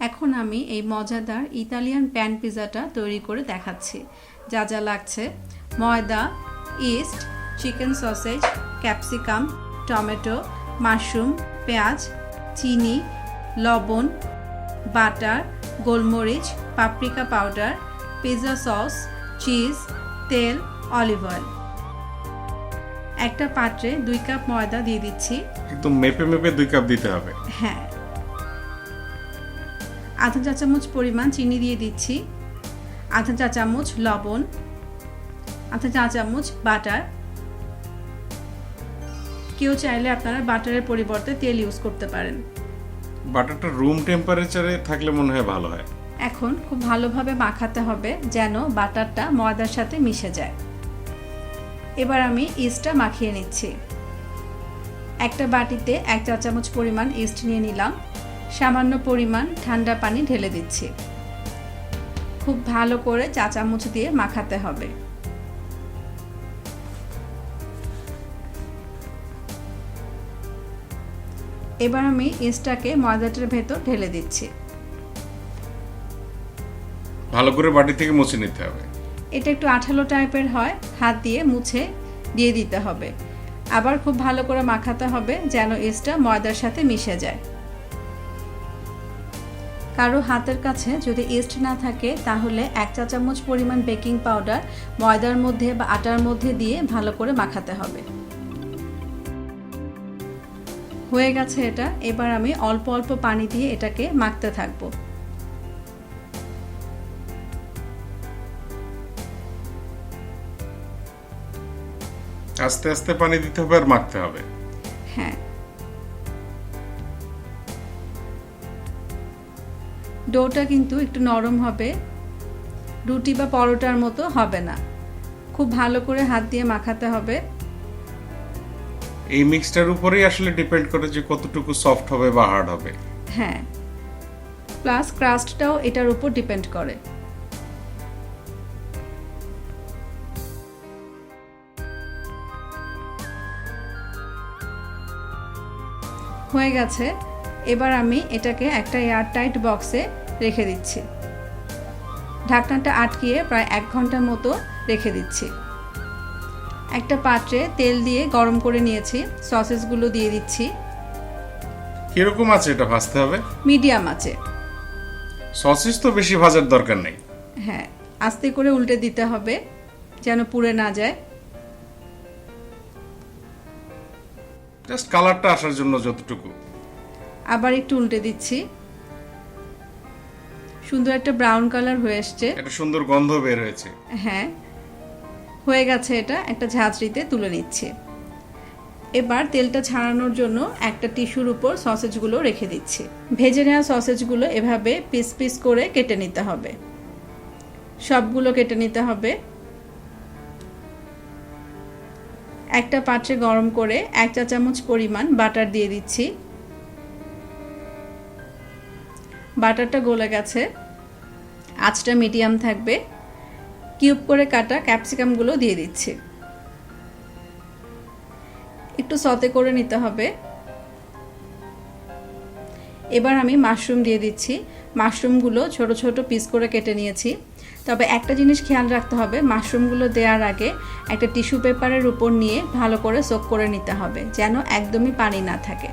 এখন আমি এই মজাদার ইতালিয়ান প্যান পিজাটা তৈরি করে দেখাচ্ছি। যা যা লাগছে: ময়দা, east, chicken sausage, capsicum, tomato, mushroom, পেঁয়াজ, চিনি, লবণ, বাটার, গোলমরিচ, paprika powder, pizza sauce, cheese, তেল, অলিভ অয়েল। একটা পাত্রে 2 কাপ ময়দা দিয়ে দিচ্ছি। একদম মেপে মেপে 2 কাপ দিতে হবে। হ্যাঁ। আধা চা চামচ পরিমাণ চিনি দিয়ে দিচ্ছি, আধা চা চামচ লবণ, আধা চা চামচ বাটার। কেউ চাইলে আপনারা বাটারের পরিবর্তে তেল ইউজ করতে পারেন। বাটারটা রুম টেম্পারেচারে থাকলে মনে হয় ভালো হয়। এখন খুব ভালোভাবে মাখাতে হবে যেন বাটারটা ময়দার সাথে মিশে যায়। এবার আমি ইস্টটা মাখিয়ে নিচ্ছি। একটা বাটিতে 1 চা চামচ পরিমাণ ইস্ট নিয়ে নিলাম। সামান্য পরিমাণ ঠান্ডা পানি ঢেলে দিচ্ছি। খুব ভালো করে চা চামচ দিয়ে মাখাতে হবে। এবার আমি ইস্টটাকে ময়দাটার ভেতর ঢেলে দিচ্ছি। ভালো করে বাটি থেকে মুছে নিতে হবে। এটা একটু আঠালো টাইপের হয়, হাত দিয়ে মুছে দিয়ে দিতে হবে। আবার খুব ভালো করে মাখাতে হবে যেন ইস্টটা ময়দার সাথে মিশে যায়। কারো হাতের কাছে যদি ইস্ট না থাকে তাহলে 1 চা চামচ পরিমাণ বেকিং পাউডার ময়দার মধ্যে বা আটার মধ্যে দিয়ে ভালো করে মাখাতে হবে। হয়ে গেছে এটা। এবার আমি অল্প অল্প পানি দিয়ে এটাকে মাখতে থাকবো। আস্তে আস্তে পানি দিতে হবে আর মাখতে হবে। হ্যাঁ। ডোটা কিন্তু একটু নরম হবে, রুটি বা পরোটার মতো হবে না। খুব ভালো করে হাত দিয়ে মাখাতে হবে। এই মিক্সটার উপরেই আসলে ডিপেন্ড করে যে কতটুকু সফট হবে বা হার্ড হবে। হ্যাঁ, প্লাস ক্রাস্টটাও এটার উপর ডিপেন্ড করে। হয়ে গেছে। এবার আমি এটাকে একটা এয়ারটাইট বক্সে রেখে দিচ্ছি। ঢাকনাটা আটকিয়ে প্রায় 1 ঘন্টার মতো রেখে দিচ্ছি। একটা পাত্রে তেল দিয়ে গরম করে নিয়েছি, সসেসগুলো দিয়ে দিচ্ছি। কিরকম আছে এটা ভাজতে হবে? মিডিয়াম আছে। সসেস তো বেশি ভাজার দরকার নেই। হ্যাঁ, আস্তে করে উল্টে দিতে হবে যেন পুড়ে না যায়। জাস্ট কালারটা আসার জন্য যতটুকু। আবার একটু উল্টে দিচ্ছি। সুন্দর একটা ব্রাউন কালার হয়ে আসছে। একটা সুন্দর গন্ধ বের হয়েছে। হ্যাঁ, হয়ে গেছে। এটা একটা ঝাঁঝরিতে তুলে নিচ্ছি। এবার তেলটা ছাড়ানোর জন্য একটা টিস্যুর উপর সসেজগুলো রেখে দিচ্ছি। ভেজে নেওয়া সসেজগুলো এভাবে পিস পিস করে কেটে নিতে হবে। সবগুলো কেটে নিতে হবে। একটা পাত্রে গরম করে 1 চা চামচ পরিমাণ বাটার দিয়ে দিচ্ছি। বাটারটা গলে গেছে। আঁচটা মিডিয়াম থাকবে। কিউব করে কাটা ক্যাপসিকামগুলো দিয়ে দিচ্ছি। একটু সতে করে নিতে হবে। এবার আমি মাশরুম দিয়ে দিচ্ছি। মাশরুমগুলো ছোট ছোট পিস করে কেটে নিয়েছি। তবে একটা জিনিস খেয়াল রাখতে হবে, মাশরুমগুলো দেওয়ার আগে একটা টিস্যু পেপারের উপর নিয়ে ভালো করে সোক করে নিতে হবে যেন একদমই পানি না থাকে।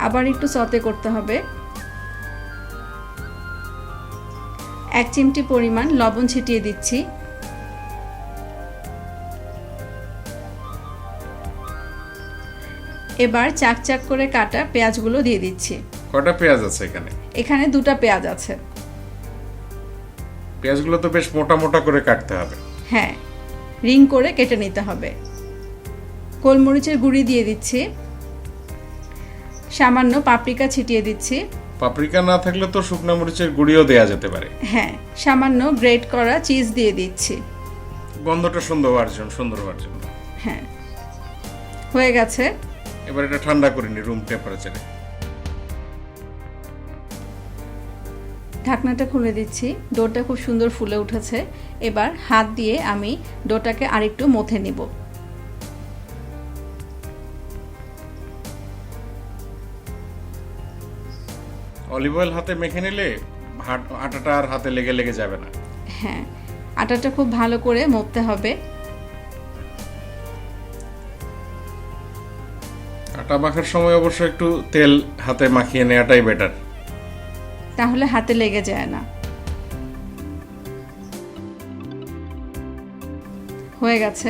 আবার একটু সতে করতে হবে। 1 চিমটি পরিমাণ লবণ ছিটিয়ে দিচ্ছি। এবার চাক চাক করে কাটা পেঁয়াজগুলো দিয়ে দিচ্ছি। কয়টা পেঁয়াজ আছে এখানে? এখানে 2টা পেঁয়াজ আছে। পেঁয়াজগুলো তো বেশ মোটা মোটা করে কাটতে হবে। হ্যাঁ, রিং করে কেটে নিতে হবে। গোলমরিচের গুঁড়ি দিয়ে দিচ্ছি। সামান্য পাপরিকা ছিটিয়ে দিচ্ছি। পাপরিকা না থাকলে তো শুকনো মরিচের গুঁড়িও দেয়া যেতে পারে। হ্যাঁ, সামান্য গ্রেট করা চিজ দিয়ে দিচ্ছি। গন্ধটা সুন্দর হওয়ার জন্য। হ্যাঁ, হয়ে গেছে। এবার এটা ঠান্ডা করে নি রুম টেম্পারেচারে। ঢাকনাটা খুলে দিচ্ছি। ডোটা খুব সুন্দর ফুলে উঠেছে। এবার হাত দিয়ে আমি ডোটাকে আরেকটু মথে নিব। অলিভ অয়েল হাতে মেখে নিলে আটাটা আর হাতে লেগে লেগে যাবে না। হ্যাঁ, আটাটা খুব ভালো করে মথতে হবে। আটা মাখার সময় অবশ্য একটু তেল হাতে মাখিয়ে নেওয়াটাই বেটার, তাহলে হাতে লেগে যায় না। হয়ে গেছে।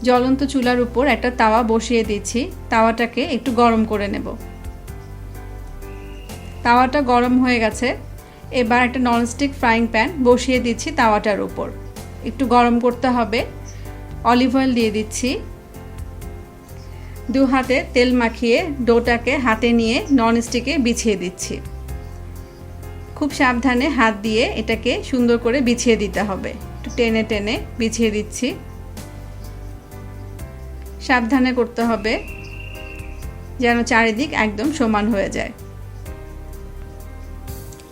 জ্বলন্ত চুলার উপর একটা তাওয়া বসিয়ে দিচ্ছি। তাওয়াটাকে একটু গরম করে নেব। তাওয়াটা গরম হয়ে গেছে। এবার একটা ননস্টিক ফ্রাইং প্যান বসিয়ে দিচ্ছি তাওয়াটার উপর। একটু গরম করতে হবে। অলিভ অয়েল দিয়ে দিচ্ছি। 2 হাতে তেল মাখিয়ে ডোটাকে হাতে নিয়ে ননস্টিকে বিছিয়ে দিচ্ছি। খুব সাবধানে হাত দিয়ে এটাকে সুন্দর করে বিছিয়ে দিতে হবে। একটু টেনে টেনে বিছিয়ে দিচ্ছি। সাবধানে করতে হবে যেন চারিদিক একদম সমান হয়ে যায়।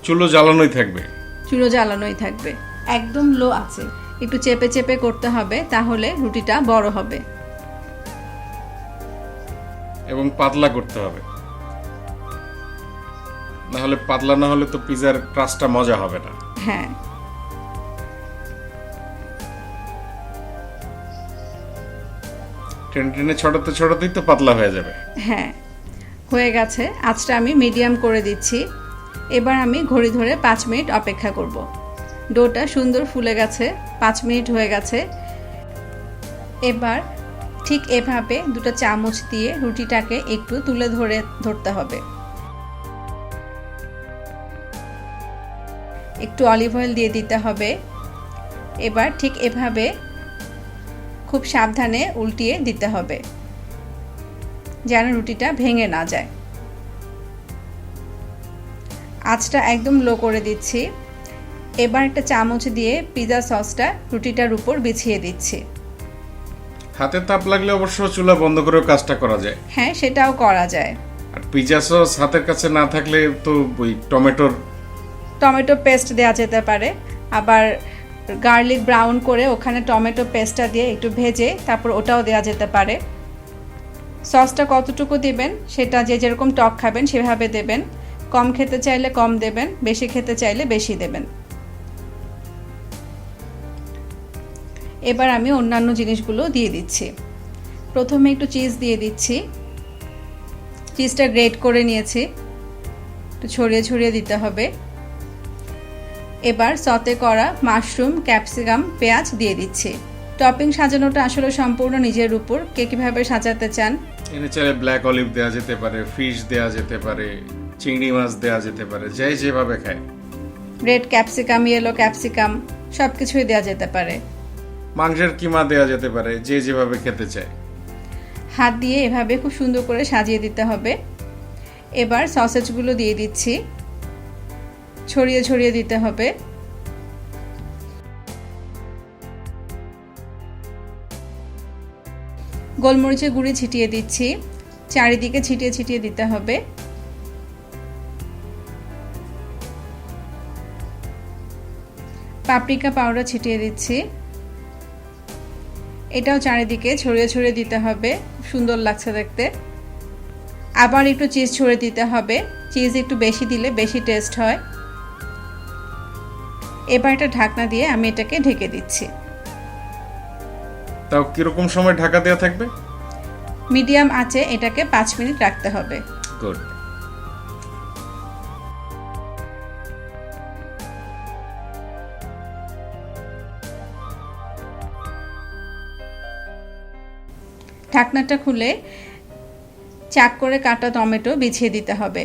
চুলো জ্বালানোই থাকবে? চুলো জ্বালানোই থাকবে, একদম লো আছে। একটু চেপে চেপে করতে হবে, তাহলে রুটিটা বড় হবে। এবং পাতলা করতে হবে, না হলে পাতলা না হলে তো পিজার ক্রাস্টটা মজা হবে না। হ্যাঁ, টেনে টেনে ছড়াতে ছড়াতেই তো পাতলা হয়ে যাবে। হ্যাঁ, হয়ে গেছে। আঁচটা আমি মিডিয়াম করে দিচ্ছি। এবার আমি ঘড়ি ধরে 5 মিনিট অপেক্ষা করব। ডোটা সুন্দর ফুলে গেছে, 5 মিনিট হয়ে গেছে। এবার ঠিক এভাবে 2টা চামচ দিয়ে রুটিটাকে একটু তুলে ধরতে হবে। একটু অলিভ অয়েল দিয়ে দিতে হবে। এবার ঠিক এভাবে খুব সাবধানে উল্টিয়ে দিতে হবে যেন রুটিটা ভেঙে না যায়। আঁচটা একদম লো করে দিচ্ছি। এবার একটা চামচ দিয়ে পিৎজা সসটা রুটিটার উপর বিছিয়ে দিচ্ছি। হাতে তাপ লাগলে অবশ্য চুলা বন্ধ করেও কাজটা করা যায়। হ্যাঁ, সেটাও করা যায়। আর পিৎজা সস হাতের কাছে না থাকলে তো ওই টমেটো পেস্ট দেওয়া যেতে পারে। আবার গার্লিক ব্রাউন করে ওখানে টমেটো পেস্টটা দিয়ে একটু ভেজে তারপর ওটাও দেওয়া যেতে পারে। সসটা কতটুকু দিবেন সেটা যে যেরকম টক খাবেন সেভাবে দেবেন। কম খেতে চাইলে কম দেবেন, বেশি খেতে চাইলে বেশি দেবেন। এবার আমি অন্যান্য জিনিসগুলো দিয়ে দিচ্ছি। প্রথমে একটু চিজ দিয়ে দিচ্ছি। চিজটা গ্রেট করে নিয়েছি, একটু ছড়িয়ে ছড়িয়ে দিতে হবে। এবার সতে করা মাশরুম, ক্যাপসিকাম, পেঁয়াজ দিয়ে দিচ্ছি। টপিং সাজানোটা আসলে সম্পূর্ণ নিজের উপর, কে কীভাবে সাজাতে চান। এনে চাইলে ব্ল্যাক অলিভ দেওয়া যেতে পারে, ফিশ দেওয়া যেতে পারে, চিংড়ি মাছ দেওয়া যেতে পারে, যে যেভাবে খায়। রেড ক্যাপসিকাম, ইয়েলো ক্যাপসিকাম সব কিছুই দেওয়া যেতে পারে। মাংসের কিমা দেওয়া যেতে পারে, যে যেভাবে খেতে চায়। হাত দিয়ে এভাবে খুব সুন্দর করে সাজিয়ে দিতে হবে। এবার সসেজগুলো দিয়ে দিচ্ছি, ছড়িয়ে ছড়িয়ে দিতে হবে। গোলমরিচের গুঁড়ি ছিটিয়ে দিচ্ছি, চারিদিকে ছিটিয়ে ছিটিয়ে দিতে হবে। পাপরিকা পাউডার ছিটিয়ে দিচ্ছি, এটাও চারিদিকে ছড়িয়ে ছড়িয়ে দিতে হবে, সুন্দর লাগছে দেখতে। আবার একটু চিজ ছড়িয়ে দিতে হবে, চিজ একটু বেশি দিলে বেশি টেস্ট হয়। এবার একটা ঢাকনা দিয়ে আমি এটাকে ঢেকে দিচ্ছি। তাও কিরকম সময় ঢাকা দেওয়া থাকবে? মিডিয়াম আঁচে এটাকে 5 মিনিট রাখতে হবে। গুড। ঢাকনাটা খুলে চাক করে কাটা টমেটো বিছিয়ে দিতে হবে।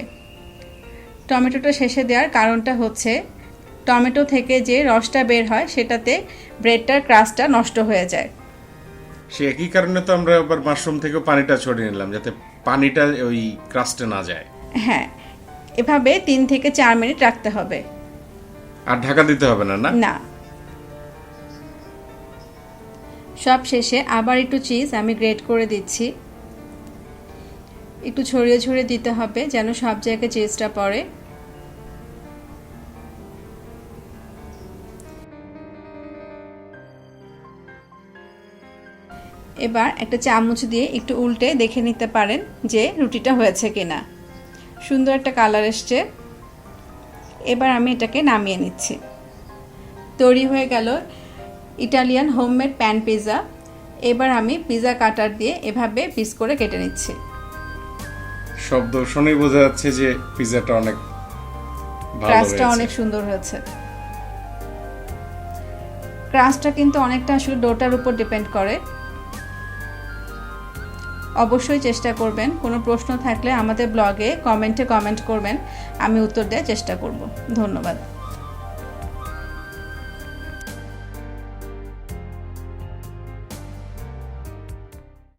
টমেটোটা শেষে দেওয়ার কারণটা হচ্ছে টমেটো থেকে যে রসটা বের হয় সেটাতে ব্রেডটার ক্রাস্টটা নষ্ট হয়ে যায়। সে একই কারণে তো আমরা আবার মাশরুম থেকে পানিটা ছড়িয়ে নিলাম, যাতে পানিটা ওই ক্রাস্টে না যায়। হ্যাঁ, এভাবে 3 থেকে 4 মিনিট রাখতে হবে। আর ঢাকা দিতে হবে না? না। সব শেষে আবার একটু চিজ আমি গ্রেট করে দিচ্ছি, একটু ছড়িয়ে ছড়িয়ে দিতে হবে যেন সব জায়গায় চিজটা পড়ে। এবার একটা চামচ দিয়ে একটু উল্টে দেখে নিতে পারেন যে রুটিটা হয়েছে কিনা। সুন্দর একটা কালার এসছে। এবার আমি এটাকে নামিয়ে নিচ্ছি। তৈরি হয়ে গেল ইটালিয়ান হোমমেড প্যান পিৎজা। এবার আমি পিৎজা কাটার দিয়ে এভাবে পিস করে কেটে নিচ্ছি। শব্দ শুনেই বোঝা যাচ্ছে যে পিৎজাটা অনেক ভালো ক্রাস্টটা হয়েছে। অনেক সুন্দর হয়েছে। ক্রাস্টটা কিন্তু অনেকটা আসলে ডোটার উপর ডিপেন্ড করে। অবশ্যই চেষ্টা করবেন। কোনো প্রশ্ন থাকলে আমাদের ব্লগে কমেন্টে কমেন্ট করবেন, আমি উত্তর দেওয়ার চেষ্টা করব। ধন্যবাদ।